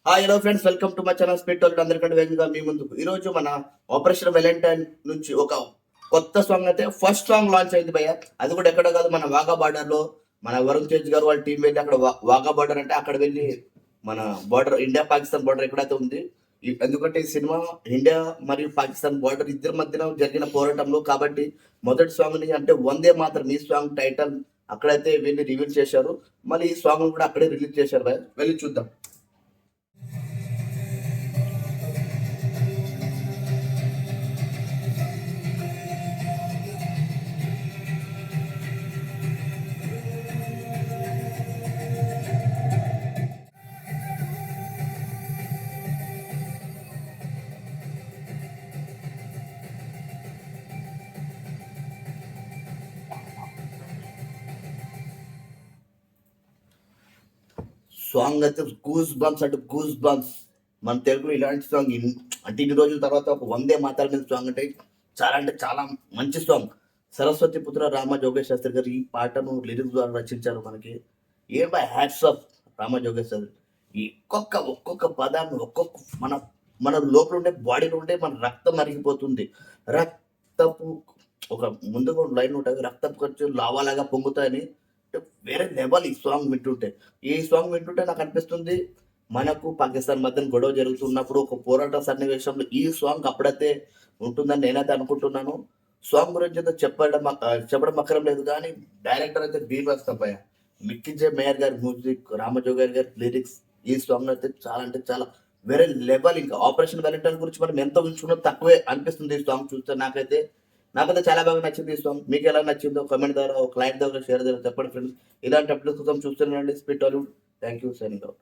Hello friends, welcome to my channel speed talk. అందరికంటే వేగంగా మీ ముందుకు ఈ రోజు మన ఆపరేషన్ వెలంటైన్ నుంచి ఒక కొత్త సాంగ్ అయితే ఫస్ట్ సాంగ్ లాంచ్ అయింది భయ్య. అది కూడా ఎక్కడ కాదు, మన వాఘా బార్డర్ లో మన వరుణ్ తేజ్ గారు వాళ్ళ టీం వెళ్ళి అక్కడ వాఘా బార్డర్ అంటే అక్కడ వెళ్ళి మన బార్డర్ ఇండియా పాకిస్తాన్ బార్డర్ ఎక్కడైతే ఉంది. ఎందుకంటే ఈ సినిమా ఇండియా మరియు పాకిస్తాన్ బార్డర్ ఇద్దరి మధ్యన జరిగిన పోరాటంలో కాబట్టి మొదటి సాంగ్ ని అంటే వందే మాత్రం ఈ సాంగ్ టైటిల్ అక్కడైతే వెళ్ళి రివీల్ చేశారు. మళ్ళీ ఈ సాంగ్ కూడా అక్కడే రిలీజ్ చేశారు భయ్య. వెళ్ళి చూద్దాం. సాంగ్ అయితే గూస్ బంప్స్ అంటే గూస్ బంప్స్. మన తెలుగులో ఇలాంటి సాంగ్ అంటే ఇన్ని రోజుల తర్వాత ఒక వందే మాతరం మీద సాంగ్ అంటే చాలా మంచి సాంగ్. సరస్వతి పుత్ర రామ జోగేష్ శాస్త్రి గారు ఈ పాటను లిరిక్స్ ద్వారా రచించారు. మనకి ఏ బై హ్యాట్స్ ఆఫ్ రామ జోగేష్ శాస్త్రి. ఈ ఒక్కొక్క పదాన్ని మన మన లోపల ఉండే బాడీలో ఉండే మన రక్తం మరిగిపోతుంది. రక్తపు ఒక ముందుగా లైన్ ఉంటుంది, రక్తపు ఖర్చు లావాలాగా పొంగుతాయని. అంటే వేరే లెవెల్ ఈ సాంగ్ వింటుంటే. ఈ సాంగ్ వింటుంటే నాకు అనిపిస్తుంది మనకు పాకిస్తాన్ మధ్యన గొడవ జరుగుతున్నప్పుడు ఒక పోరాట సన్నివేశంలో ఈ సాంగ్ అప్పుడైతే ఉంటుందని నేనైతే అనుకుంటున్నాను. సాంగ్ గురించి అయితే చెప్పడం అక్కరం లేదు, కానీ డైరెక్టర్ అయితే బీభత్సమయ్య. మిక్కిజే మేయర్ గారి మ్యూజిక్, రామజోగారి గారి లిరిక్స్, ఈ సాంగ్ అయితే చాలా అంటే చాలా వేరే లెవెల్. ఇంకా ఆపరేషన్ వ్యాలంటైన్ గురించి మనం ఎంత ఉంచుకున్నా తక్కువే అనిపిస్తుంది ఈ సాంగ్ చూస్తే. నాకైతే చాలా బాగా నచ్చింది ఈ సాంగ్. మీకు ఎలా నచ్చిందో కామెంట్ ద్వారా, ఒక లైక్ ద్వారా, షేర్ ద్వారా చెప్పండి ఫ్రెండ్స్. ఇలాంటి అప్డేట్స్ కోసం చూస్తూనే ఉండండి speed Tollywood. Thank you, signing out.